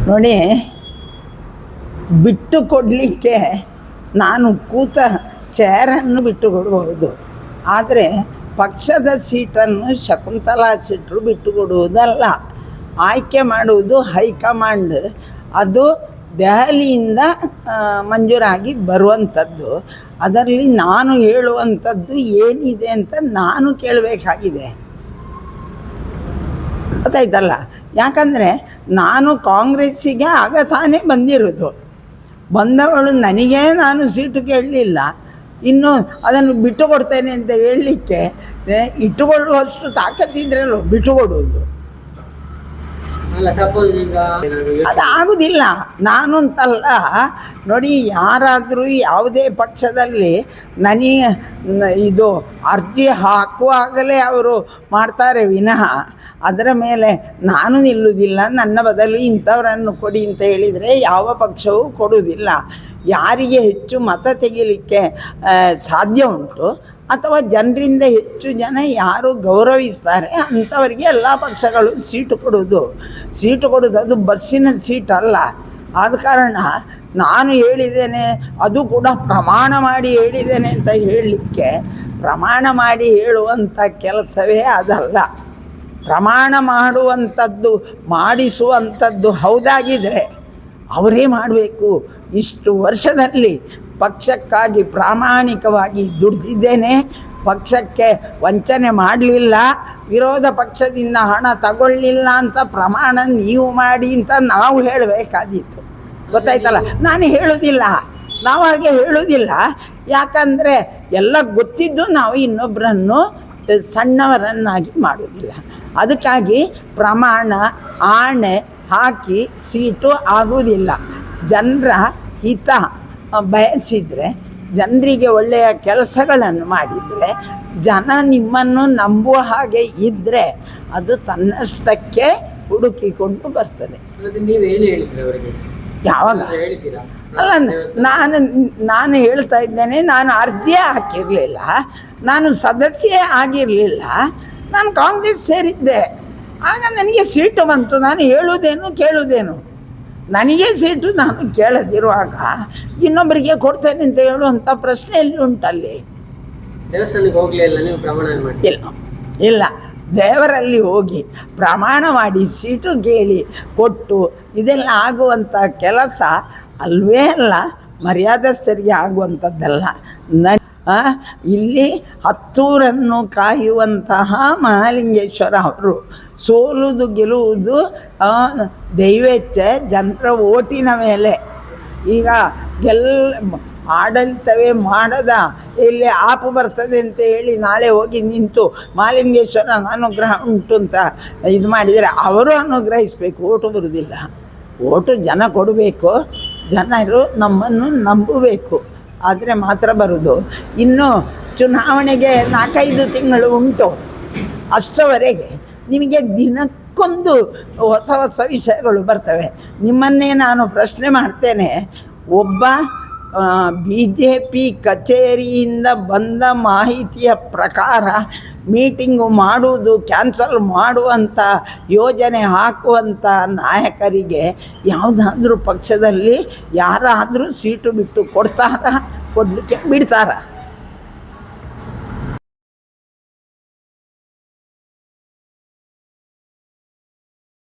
ನೋಡಿ, ಬಿಟ್ಟು ಕೊಡಲಿಕ್ಕೆ ನಾನು ಕೂತ ಚೇರನ್ನು ಬಿಟ್ಟು ಕೊಡಬಹುದು, ಆದರೆ ಪಕ್ಷದ ಸೀಟನ್ನು ಶಕುಂತಲಾ ಶೆಟ್ಟರು ಬಿಟ್ಟು ಕೊಡುವುದಲ್ಲ. ಆಯ್ಕೆ ಮಾಡುವುದು ಹೈಕಮಾಂಡ್. ಅದು ದೆಹಲಿಯಿಂದ ಮಂಜೂರಾಗಿ ಬರುವಂಥದ್ದು. ಅದರಲ್ಲಿ ನಾನು ಹೇಳುವಂಥದ್ದು ಏನಿದೆ ಅಂತ ನಾನು ಕೇಳಬೇಕಾಗಿದೆ, ಗೊತ್ತಾಯ್ತಲ್ಲ. ಯಾಕಂದರೆ ನಾನು ಕಾಂಗ್ರೆಸ್ಸಿಗೆ ಆಗ ತಾನೇ ಬಂದವಳು ನನಗೇ ನಾನು ಸೀಟು ಕೇಳಲಿಲ್ಲ. ಇನ್ನು ಅದನ್ನು ಬಿಟ್ಟು ಕೊಡ್ತೇನೆ ಅಂತ ಹೇಳಲಿಕ್ಕೆ ಇಟ್ಟುಕೊಳ್ಳುವಷ್ಟು ತಾಕತ್ತಿದ್ರಲ್ಲೋ ಬಿಟ್ಟು ಕೊಡುವುದು. ಅದು ಆಗುವುದಿಲ್ಲ. ನಾನು ಅಂತಲ್ಲ, ನೋಡಿ, ಯಾರಾದರೂ ಯಾವುದೇ ಪಕ್ಷದಲ್ಲಿ ನನಗೆ ಇದು ಅರ್ಜಿ ಹಾಕುವಾಗಲೇ ಅವರು ಮಾಡ್ತಾರೆ ವಿನಃ ಅದರ ಮೇಲೆ ನಾನು ನಿಲ್ಲುವುದಿಲ್ಲ, ನನ್ನ ಬದಲು ಇಂಥವರನ್ನು ಕೊಡಿ ಅಂತ ಹೇಳಿದರೆ ಯಾವ ಪಕ್ಷವೂ ಕೊಡುವುದಿಲ್ಲ. ಯಾರಿಗೆ ಹೆಚ್ಚು ಮತ ತೆಗಿಲಿಕ್ಕೆ ಸಾಧ್ಯ ಉಂಟು ಅಥವಾ ಜನರಿಂದ ಹೆಚ್ಚು ಜನ ಯಾರು ಗೌರವಿಸ್ತಾರೆ ಅಂಥವರಿಗೆ ಎಲ್ಲ ಪಕ್ಷಗಳು ಸೀಟು ಕೊಡೋದು. ಅದು ಬಸ್ಸಿನ ಸೀಟಲ್ಲ. ಆದ ಕಾರಣ ನಾನು ಹೇಳಿದ್ದೇನೆ, ಅದು ಕೂಡ ಪ್ರಮಾಣ ಮಾಡಿ ಹೇಳಿದ್ದೇನೆ ಅಂತ ಹೇಳಲಿಕ್ಕೆ, ಪ್ರಮಾಣ ಮಾಡಿ ಹೇಳುವಂಥ ಕೆಲಸವೇ ಅದಲ್ಲ. ಪ್ರಮಾಣ ಮಾಡುವಂಥದ್ದು, ಮಾಡಿಸುವಂಥದ್ದು ಹೌದಾಗಿದ್ದರೆ ಅವರೇ ಮಾಡಬೇಕು. ಇಷ್ಟು ವರ್ಷದಲ್ಲಿ ಪಕ್ಷಕ್ಕಾಗಿ ಪ್ರಾಮಾಣಿಕವಾಗಿ ದುಡಿದಿದ್ದೇನೆ, ಪಕ್ಷಕ್ಕೆ ವಂಚನೆ ಮಾಡಲಿಲ್ಲ, ವಿರೋಧ ಪಕ್ಷದಿಂದ ಹಣ ತಗೊಳ್ಳಿಲ್ಲ ಅಂತ ಪ್ರಮಾಣ ನೀವು ಮಾಡಿ ಅಂತ ನಾವು ಹೇಳಬೇಕಾದೀತು, ಗೊತ್ತಾಯ್ತಲ್ಲ. ನಾನು ಹೇಳೋದಿಲ್ಲ, ನಾವು ಹಾಗೆ ಹೇಳೋದಿಲ್ಲ. ಯಾಕಂದರೆ ಎಲ್ಲ ಗೊತ್ತಿದ್ದು ನಾವು ಇನ್ನೊಬ್ಬರನ್ನು ಸಣ್ಣವರನ್ನಾಗಿ ಮಾಡೋದಿಲ್ಲ. ಅದಕ್ಕಾಗಿ ಪ್ರಮಾಣ ಆಣೆ ಹಾಕಿ ಸೀಟು ಆಗುವುದಿಲ್ಲ. ಜನರ ಹಿತ ಬಯಸಿದರೆ, ಜನರಿಗೆ ಒಳ್ಳೆಯ ಕೆಲಸಗಳನ್ನು ಮಾಡಿದರೆ, ಜನ ನಿಮ್ಮನ್ನು ನಂಬುವ ಹಾಗೆ ಇದ್ದರೆ ಅದು ತನ್ನಷ್ಟಕ್ಕೆ ಹುಡುಕಿಕೊಂಡು ಬರ್ತದೆ. ಯಾವಾಗ ಅಲ್ಲ, ನಾನು ಹೇಳ್ತಾ ಇದ್ದೇನೆ, ನಾನು ಅರ್ಜಿ ಹಾಕಿರಲಿಲ್ಲ, ನಾನು ಸದಸ್ಯೇ ಆಗಿರಲಿಲ್ಲ, ನಾನು ಕಾಂಗ್ರೆಸ್ ಸೇರಿದ್ದೆ. ಆಗ ನನಗೆ ಸೀಟು ಬಂತು. ನಾನು ಹೇಳುವುದೇನು ಕೇಳುವುದೇನು, ನನಗೆ ಸೀಟು ನಾನು ಕೇಳದಿರುವಾಗ ಇನ್ನೊಬ್ಬರಿಗೆ ಕೊಡ್ತೇನೆ ಅಂತ ಹೇಳುವಂಥ ಪ್ರಶ್ನೆ ಎಲ್ಲಿ ಉಂಟಲ್ಲಿ? ಇಲ್ಲ, ದೇವರಲ್ಲಿ ಹೋಗಿ ಪ್ರಮಾಣ ಮಾಡಿ ಸೀಟು ಕೇಳಿ ಕೊಟ್ಟು ಇದೆಲ್ಲ ಆಗುವಂಥ ಕೆಲಸ ಅಲ್ವೇ ಅಲ್ಲ, ಮರ್ಯಾದಸ್ಥರಿಗೆ ಆಗುವಂಥದ್ದಲ್ಲ. ಇಲ್ಲಿ ಹತ್ತೂರನ್ನು ಕಾಯುವಂತಹ ಮಹಾಲಿಂಗೇಶ್ವರ ಅವರು ಸೋಲುವುದು ಗೆಲ್ಲುವುದು ದೈವೇಚ್ಛೆ, ಜನರ ಓಟಿನ ಮೇಲೆ. ಈಗ ಆಡಳಿತವೇ ಮಾಡದ ಇಲ್ಲಿ ಆಪು ಬರ್ತದೆ ಅಂತ ಹೇಳಿ ನಾಳೆ ಹೋಗಿ ನಿಂತು ಮಹಾಲಿಂಗೇಶ್ವರ ಅನುಗ್ರಹ ಉಂಟು ಅಂತ ಇದು ಮಾಡಿದರೆ ಅವರು ಅನುಗ್ರಹಿಸಬೇಕು, ಓಟು ಬರುವುದಿಲ್ಲ. ಓಟು ಜನ ಕೊಡಬೇಕು, ಜನರು ನಮ್ಮನ್ನು ನಂಬಬೇಕು, ಆದರೆ ಮಾತ್ರ ಬರುವುದು. ಇನ್ನು ಚುನಾವಣೆಗೆ 4-5 ತಿಂಗಳು ಉಂಟು. ಅಷ್ಟರವರೆಗೆ ನಿಮಗೆ ದಿನಕ್ಕೊಂದು ಹೊಸ ವಿಷಯಗಳು ಬರ್ತವೆ. ನಿಮ್ಮನ್ನೇ ನಾನು ಪ್ರಶ್ನೆ ಮಾಡ್ತೇನೆ, ಒಬ್ಬ BJP ಕಚೇರಿಯಿಂದ ಬಂದ ಮಾಹಿತಿಯ ಪ್ರಕಾರ ಮೀಟಿಂಗು ಮಾಡುವುದು, ಕ್ಯಾನ್ಸಲ್ ಮಾಡುವಂಥ ಯೋಜನೆ ಹಾಕುವಂಥ ನಾಯಕರಿಗೆ ಯಾವುದಾದ್ರೂ ಪಕ್ಷದಲ್ಲಿ ಯಾರಾದರೂ ಸೀಟು ಬಿಟ್ಟು ಕೊಡ್ಲಿಕ್ಕೆ ಬಿಡ್ತಾರ?